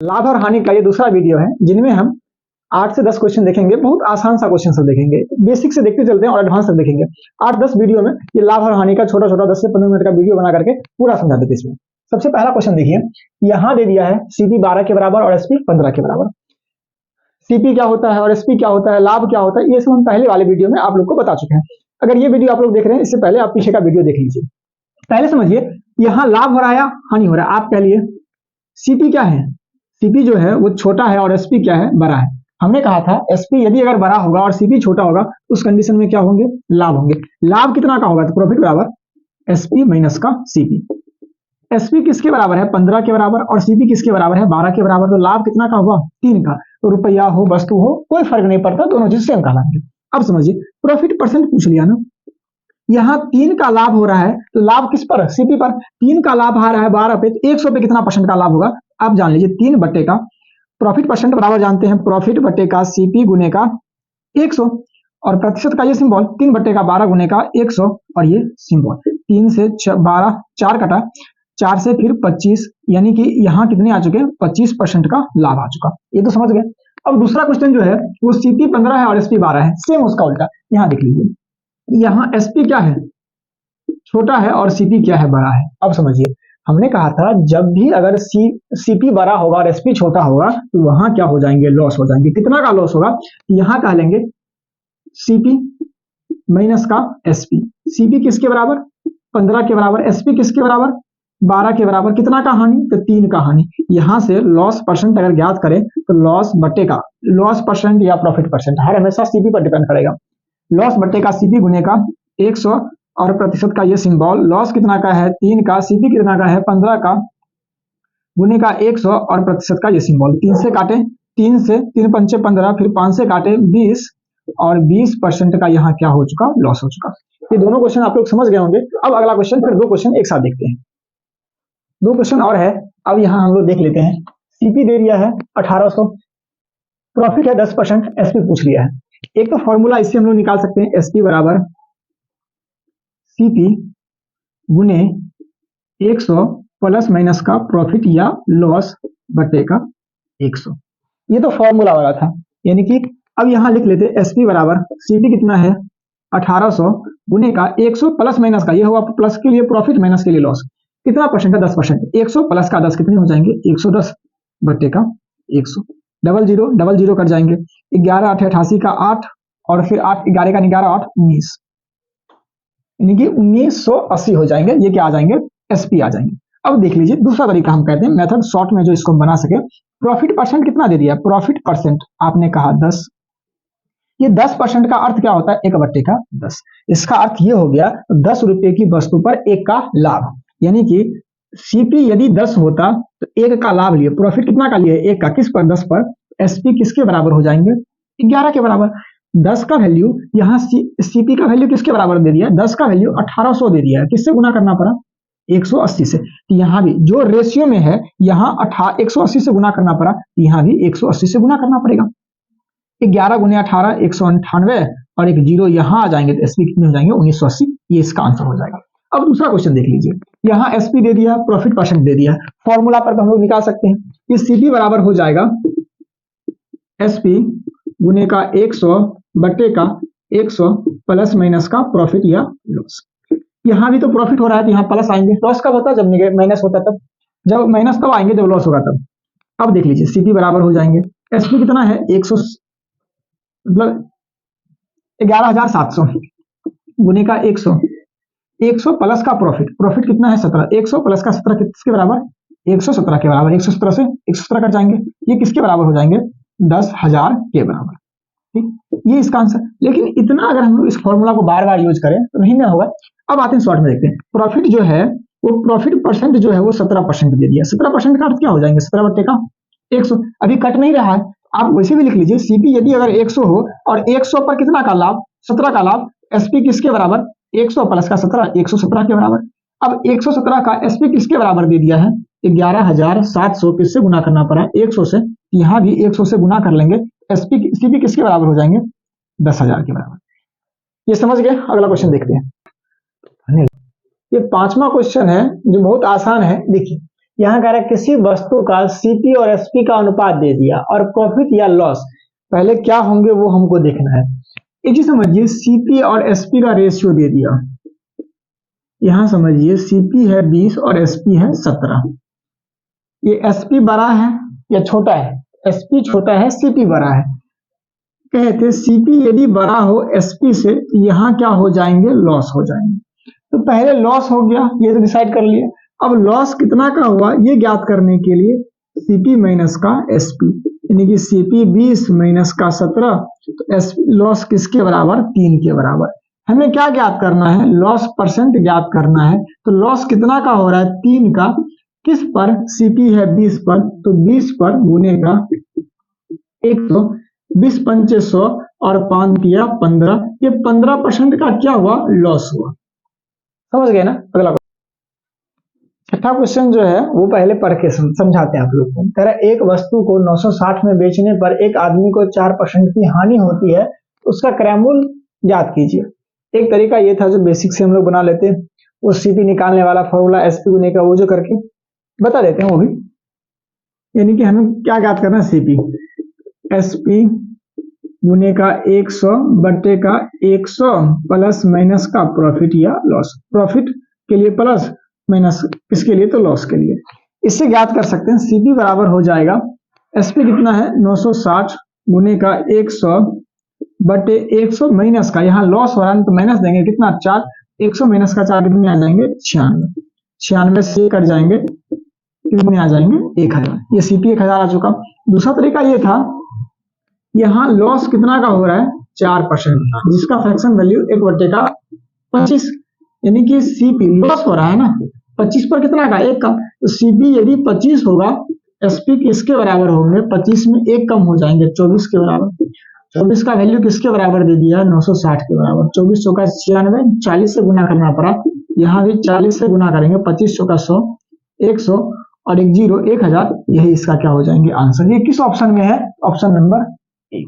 लाभ और हानि का ये दूसरा वीडियो है जिनमें हम 8 से 10 क्वेश्चन देखेंगे। बहुत आसान सा क्वेश्चन सब देखेंगे, बेसिक से देखते चलते हैं और एडवांस तक देखेंगे। 8-10 वीडियो में ये लाभ और हानि का छोटा छोटा 10 से 15 मिनट का वीडियो बना करके पूरा समझा देते इसमें। सबसे पहला क्वेश्चन देखिए, यहाँ दे दिया है सीपी 12 के बराबर और एसपी 15 के बराबर। सीपी क्या होता है और एसपी क्या होता है, लाभ क्या होता है, ये सब हम पहले वाले वीडियो में आप लोग को बता चुके हैं। अगर ये वीडियो आप लोग देख रहे हैं इससे पहले आप पीछे का वीडियो देख लीजिए। पहले समझिए यहाँ लाभ हो रहा है या हानि हो रहा है। आप कह लिए सीपी क्या है, सीपी जो है वो छोटा है और एसपी क्या है, बड़ा है। हमने कहा था एसपी यदि अगर बड़ा होगा और सीपी छोटा होगा उस कंडीशन में क्या होंगे, लाभ होंगे। लाभ कितना का होगा, तो प्रॉफिट बराबर एसपी माइनस का सीपी। एसपी किसके बराबर है, 15 के बराबर, और सीपी किसके बराबर है, 12 के बराबर। तो लाभ कितना का होगा, 3 का। तो रुपया हो वस्तु हो कोई फर्क नहीं पड़ता, दोनों चीज सेम कहलाएंगे। अब समझिए प्रॉफिट परसेंट पूछ लिया ना, यहाँ 3 का लाभ हो रहा है तो लाभ किस पर, सीपी पर। 3 का लाभ आ रहा है 12 पे, तो 100 पे कितना परसेंट का लाभ होगा, आप जान लीजिए 3 बट्टे का प्रॉफिट परसेंट बराबर जानते हैं प्रॉफिट बट्टे का सीपी गुने का 100, और प्रतिशत का ये सिंबल 3 बट्टे का 12 गुने का 100, और ये सिंबल 3 से 12 4 कटा, 4 से फिर 25, यानी कि यहाँ कितने आ चुके हैं, 25% का लाभ आ चुका। ये तो समझ गए। अब दूसरा क्वेश्चन जो है वो सीपी 15 है और एसपी 12 है, सेम उसका उल्टा। यहाँ देख लीजिए, यहाँ एसपी क्या है, छोटा है, और सीपी क्या है, बड़ा है। अब समझिए हमने कहा था जब भी अगर सीपी बड़ा होगा और एसपी छोटा होगा तो वहां क्या हो जाएंगे, लॉस हो जाएंगे। कितना का लॉस होगा, यहाँ कह लेंगे सीपी माइनस का एसपी। सीपी किसके बराबर, 15 के बराबर, एसपी किसके बराबर, 12 के बराबर। कितना का हानि, तो 3 का हानि। यहां से लॉस परसेंट अगर ज्ञात करें तो लॉस बट्टे का, लॉस परसेंट या प्रॉफिट परसेंट हर हमेशा सीपी पर डिपेंड करेगा। लॉस बट्टे का सीपी गुने का 100, और प्रतिशत का ये सिंबल, लॉस कितना का है 3 का, सीपी कितना का है 15 का, गुने का 100, और प्रतिशत का ये सिंबल 3 से काटे, 3 से 3 पंचे 15, फिर 5 से काटे 20, और 20% का यहाँ क्या हो चुका, लॉस हो चुका। ये दोनों क्वेश्चन आप लोग समझ गए होंगे। अब अगला क्वेश्चन, फिर 2 क्वेश्चन एक साथ देखते हैं। 2 क्वेश्चन और है, अब यहाँ हम लोग देख लेते हैं। सीपी दे दिया है 1800, प्रॉफिट है 10%, एसपी पूछ लिया है। एक तो फॉर्मूला इससे हम लोग निकाल सकते हैं, एसपी बराबर सीपी गुने 100 प्लस माइनस का प्रॉफिट या लॉस बटे का 100। ये तो फॉर्मूला वाला था, यानी कि अब यहां लिख लेते एसपी बराबर सीपी कितना है 1800 गुने का 100 प्लस माइनस का, ये हुआ प्लस के लिए प्रॉफिट माइनस के लिए लॉस। कितना परसेंट है, 10%। 100 प्लस का 10 कितने हो जाएंगे, 110 बटे का 100। डबल जीरो कट जाएंगे, 11 8 88 का 8, और फिर 8 11 का 11 8 19, यानी कि 1980 हो जाएंगे। ये क्या आ जाएंगे, एसपी आ जाएंगे। अब देख लीजिए दूसरा तरीका हम कहते हैं मेथड शॉर्ट में जो इसको बना सके। प्रॉफिट परसेंट कितना दे दिया, प्रॉफिट परसेंट आपने कहा 10। ये 10% का अर्थ क्या होता है, 1 बट्टे का 10। इसका अर्थ ये हो गया 10 रुपए की वस्तु पर 1 का लाभ, यानी कि सीपी यदि 10 होता तो 1 का लाभ लिए, प्रॉफिट कितना का लिए, 1 का, किस पर, 10 पर। एसपी किसके बराबर हो जाएंगे, 11 के बराबर। 10 का वैल्यू यहाँ सीपी का वैल्यू किसके बराबर दे दिया, 10 का वैल्यू 1800 दे दिया है। किससे गुना करना पड़ा, 180 से। यहाँ भी जो रेशियो में है यहाँ 180 से गुना करना पड़ा, यहाँ भी 180 से गुना करना पड़ेगा। 11 गुने 18 198, और एक जीरो यहाँ आ जाएंगे तो एसपी कितने हो जाएंगे, 1980। ये इसका आंसर हो जाएगा। अब दूसरा क्वेश्चन देख लीजिए, यहाँ एसपी दे दिया, प्रॉफिट परसेंट दे दिया, फॉर्मूला पर तो हम लोग निकाल सकते हैं। ये सीपी बराबर हो जाएगा एसपी गुने का 100 बटे का 100 प्लस माइनस का प्रॉफिट या लॉस। यहाँ भी तो प्रॉफिट हो रहा है तो यहाँ प्लस आएंगे। लॉस कब होता है, जब माइनस होता है तब, जब माइनस तब आएंगे जब लॉस होगा तब। अब देख लीजिए सीपी बराबर हो जाएंगे, एसपी कितना है 100, मतलब 11,700 गुने का 100, 100 प्लस का प्रॉफिट, प्रॉफिट कितना है 17, 100 प्लस का 17 किसके बराबर, 117 के बराबर। 117 से 117 कट जाएंगे, ये किसके बराबर हो जाएंगे, 10,000 के बराबर। ठीक, ये इसका आंसर। लेकिन इतना अगर हम लोग इस फॉर्मूला को बार बार यूज करें तो नहीं ना होगा। अब आते हैं शॉर्ट में देखते हैं। प्रॉफिट जो है वो प्रॉफिट परसेंट जो है वो 17% दे दिया। 17% का अर्थ क्या हो जाएंगे, 17 बट्टे का 100। अभी कट नहीं रहा है, आप वैसे भी लिख लीजिए सीपी यदि अगर 100 हो और 100 पर कितना का लाभ, 17 का लाभ, एसपी किसके बराबर, 100 प्लस का 17, 117 के बराबर। अब 117 का एसपी किसके बराबर दे दिया है, 11,700। किससे गुना करना पड़ा, 100 से। यहाँ भी 100 से गुना कर लेंगे, एसपी सीपी किसके बराबर हो जाएंगे, 10,000 के बराबर। ये समझ गए। अगला क्वेश्चन देखते हैं। ये 5वां क्वेश्चन है जो बहुत आसान है। देखिए यहाँ कह रहा है किसी वस्तु का सीपी और एसपी का अनुपात दे दिया और प्रॉफिट या लॉस पहले क्या होंगे वो हमको देखना है। एक चीज समझिए, सीपी और एसपी का रेशियो दे दिया। यहां समझिए सीपी है 20 और एसपी है 17। ये एसपी बड़ा है या छोटा है? एसपी छोटा है, सीपी बड़ा है। कहते सीपी यदि बड़ा हो एसपी से तो यहाँ क्या हो जाएंगे? लॉस हो जाएंगे। तो पहले लॉस हो गया, ये तो डिसाइड कर लिए। अब लॉस कितना का हुआ ये ज्ञात करने के लिए सीपी माइनस का एसपी, यानी कि सीपी 20 माइनस का 17, तो एसपी लॉस किसके बराबर? 3 के बराबर। हमें क्या ज्ञात करना है? लॉस परसेंट ज्ञात करना है। तो लॉस कितना का हो रहा है? 3 का। किस पर? सीपी है 20 पर, तो 20 पर गुनेगा 100, 20 पंचे 100 और 5 दिया 15। ये 15% का क्या हुआ? लॉस हुआ। समझ गए ना? अगला छठा क्वेश्चन जो है वो पहले पढ़ के समझाते हैं आप लोग को। कह रहा है एक वस्तु को 960 में बेचने पर एक आदमी को 4% की हानि होती है, उसका क्रय मूल्य ज्ञात कीजिए। एक तरीका ये था जो बेसिक से हम लोग बना लेते हैं, वो सीपी निकालने वाला फॉर्मूला एसपी गुने का वो जो करके बता देते हैं वो भी। यानी कि हमें क्या ज्ञात करना है? सीपी एसपी गुने का 100 बटे का 100 प्लस माइनस का प्रॉफिट या लॉस। प्रॉफिट के लिए प्लस, माइनस किसके लिए? तो लॉस के लिए। इससे ज्ञात कर सकते हैं सीपी बराबर हो जाएगा, एसपी कितना है? 960 गुने का 100 बटे 100 माइनस का, यहाँ लॉस हो रहा है तो माइनस देंगे, कितना? 4। 100 माइनस का 4 कितने आ जाएंगे? 96। 96 से कट जाएंगे, कितने आ जाएंगे? 1000। ये सीपी 1000 आ चुका। दूसरा तरीका ये था, यहाँ लॉस कितना का हो रहा है? 4%, जिसका फ्रैक्शन वैल्यू 1 बटे का 25, यानी कि सीपी लॉस हो रहा है ना 25 पर कितना का? 1 का। तो सीपी यदि 25 होगा, एसपी किसके बराबर होंगे? 25 में 1 कम हो जाएंगे, 24 के बराबर। 24 का वैल्यू किसके बराबर दे दिया? 960 के बराबर। 24 चौका 96, 40 से गुना करना पड़ा, यहाँ भी 40 से गुना करेंगे। 25 चौका 100, 100 और 1 0, 1000। यही इसका क्या हो जाएंगे? आंसर। ये किस ऑप्शन में है? Option number A.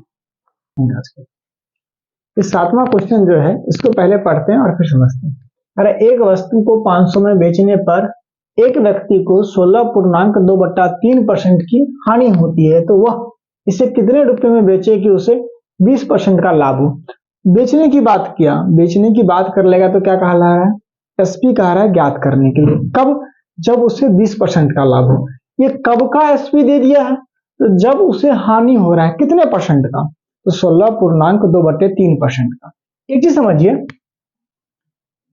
इस 7वां क्वेश्चन जो है इसको पहले पढ़ते हैं और फिर समझते हैं। अरे एक वस्तु को 500 में बेचने पर एक व्यक्ति को 16.2/3% की हानि होती है, तो वह इसे कितने रुपए में बेचे कि उसे 20% का लाभ हो? बेचने की बात किया, बेचने की बात कर लेगा तो क्या कहा रहा है? एसपी कहा रहा है ज्ञात करने के लिए। कब? जब उसे 20% का लाभ हो। ये कब का एसपी दे दिया है? तो जब उसे हानि हो रहा है, कितने परसेंट का? तो 16.2/3% का। एक चीज समझिए,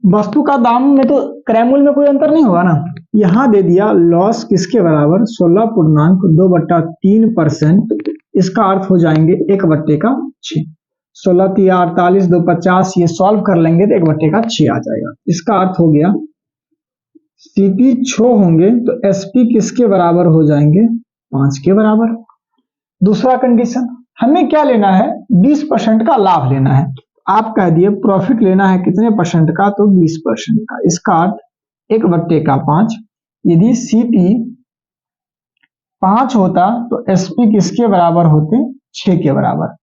वस्तु का दाम में तो क्रय मूल्य में कोई अंतर नहीं होगा ना। यहां दे दिया लॉस किसके बराबर? 16.2/3%। इसका अर्थ हो जाएंगे 1 बट्टे का 6। 16 3 48 2 50, ये सॉल्व कर लेंगे तो 1 बट्टे का 6 आ जाएगा। इसका अर्थ हो गया सीपी 6 होंगे तो एसपी किसके बराबर हो जाएंगे? 5 के बराबर। दूसरा कंडीशन, हमें क्या लेना है? 20% का लाभ लेना है। आप कह दिए प्रॉफिट लेना है कितने परसेंट का? तो 20% का। इसका अर्थ 1 बट्टे का 5। यदि सीपी 5 होता तो एसपी किसके बराबर होते? 6 के बराबर।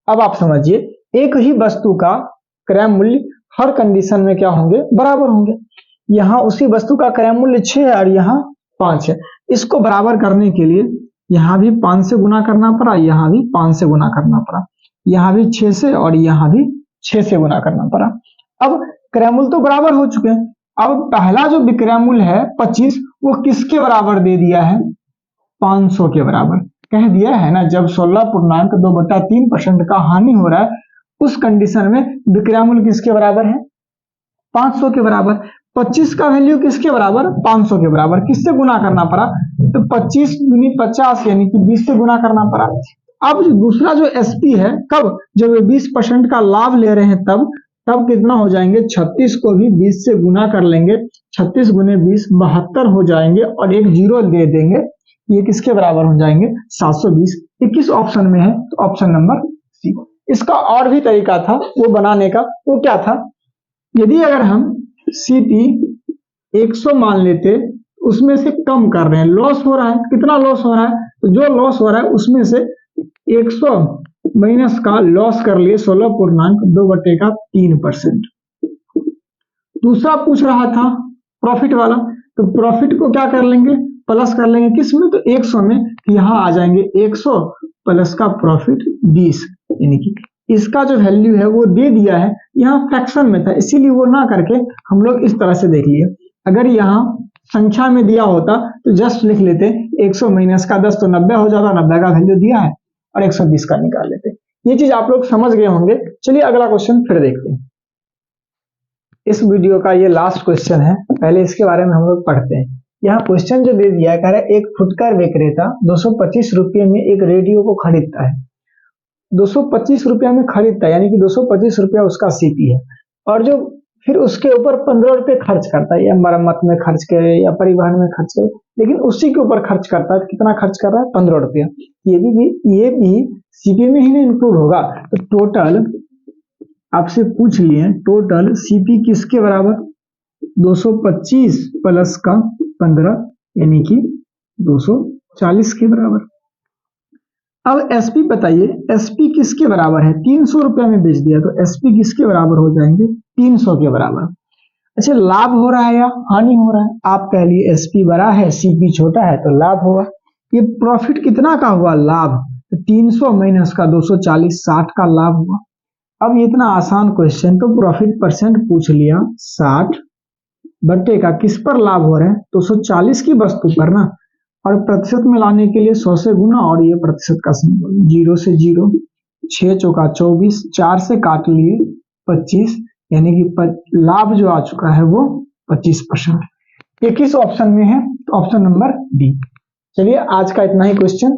अब आप समझिए, एक ही वस्तु का क्रय मूल्य हर कंडीशन में क्या होंगे? बराबर होंगे। यहाँ उसी वस्तु का क्रय मूल्य 6 है और यहाँ 5 है। इसको बराबर करने के लिए यहाँ भी 5 से गुना करना पड़ा, यहाँ भी 5 से गुना करना पड़ा, यहाँ भी 6 से और यहाँ भी 6 से गुना करना पड़ा। अब क्रय मूल्य तो बराबर हो चुके हैं। अब पहला जो विक्रय मूल्य है 25, वो किसके बराबर दे दिया है? 500 के बराबर कह दिया है ना। जब 16.2/3% का हानि हो रहा है, उस कंडीशन में विक्रय मूल्य किसके बराबर है? 500 के बराबर। 25 का वैल्यू किसके बराबर? 500 के बराबर। किससे गुना करना पड़ा? तो 25 दूनी 50, यानी कि 20 से गुना करना पड़ा। अब दूसरा जो एसपी है, कब? जब ये 20% का लाभ ले रहे हैं तब कितना हो जाएंगे? 36 को भी 20 से गुना कर लेंगे। 36 गुने 20 72 हो जाएंगे और एक 0 दे देंगे। ये किसके बराबर हो जाएंगे? 720। ये किस ऑप्शन में है? तो ऑप्शन नंबर सी। इसका और भी तरीका था वो बनाने का। वो क्या था? यदि अगर हम सीपी 100 मान लेते, उसमें से कम कर रहे हैं, लॉस हो रहा है, कितना लॉस हो रहा है? तो जो लॉस हो रहा है उसमें से 100 माइनस का लॉस कर लिए 16.2/3%। दूसरा पूछ रहा था प्रॉफिट वाला, तो प्रॉफिट को क्या कर लेंगे? प्लस कर लेंगे किस में, तो 100 में, यहाँ आ जाएंगे 100 प्लस का प्रॉफिट 20, यानी कि इसका जो वैल्यू है वो दे दिया है, यहाँ फ्रैक्शन में था इसीलिए वो ना करके हम लोग इस तरह से देख लिए। अगर यहाँ संख्या में दिया होता तो जस्ट लिख लेते 100 माइनस का 10 तो 90 हो जाता, 90 का वैल्यू दिया है और 120 का निकाल लेते। ये चीज आप लोग समझ गए होंगे। चलिए अगला क्वेश्चन फिर देखते हैं। इस वीडियो का ये लास्ट क्वेश्चन है, पहले इसके बारे में हम लोग पढ़ते हैं। यहाँ क्वेश्चन जो दे दिया है, एक फुटकर विक्रेता 225 रुपये में एक रेडियो को खरीदता है। 225 रुपया में खरीदता है, यानी कि 225 रुपया उसका सीपी है, और जो फिर उसके ऊपर 15 रुपये खर्च करता है, या मरम्मत में खर्च करे या परिवहन में खर्च करे, लेकिन उसी के ऊपर खर्च करता है। कितना खर्च कर रहा है? 15 रुपया। ये भी सीपी में ही नहीं इंक्लूड होगा। तो टोटल आपसे पूछ लिए, टोटल सीपी किसके बराबर? 225 प्लस का 15 यानी कि 240 के बराबर। अब एसपी बताइए, एसपी किसके बराबर है? 300 रुपया में बेच दिया, तो एसपी किसके बराबर हो जाएंगे? 300 के बराबर। अच्छा, लाभ हो रहा है या हानि हो रहा है? आप कह लिए एसपी बड़ा है सीपी छोटा है तो लाभ होगा। ये प्रॉफिट कितना का हुआ? लाभ। तो 300 माइनस का 240, 60 का लाभ हुआ। अब ये इतना आसान क्वेश्चन, तो प्रॉफिट परसेंट पूछ लिया, 60 बटे का किस पर लाभ हो रहा है? 240 की वस्तु पर ना, और प्रतिशत में लाने के लिए 100 से गुना, और ये प्रतिशत का सिंबल 0 से 0, 6 चौका 24, 4 से काट लिए 25, यानी कि लाभ जो आ चुका है वो 25%। ये किस ऑप्शन में है? तो ऑप्शन नंबर डी। चलिए आज का इतना ही क्वेश्चन।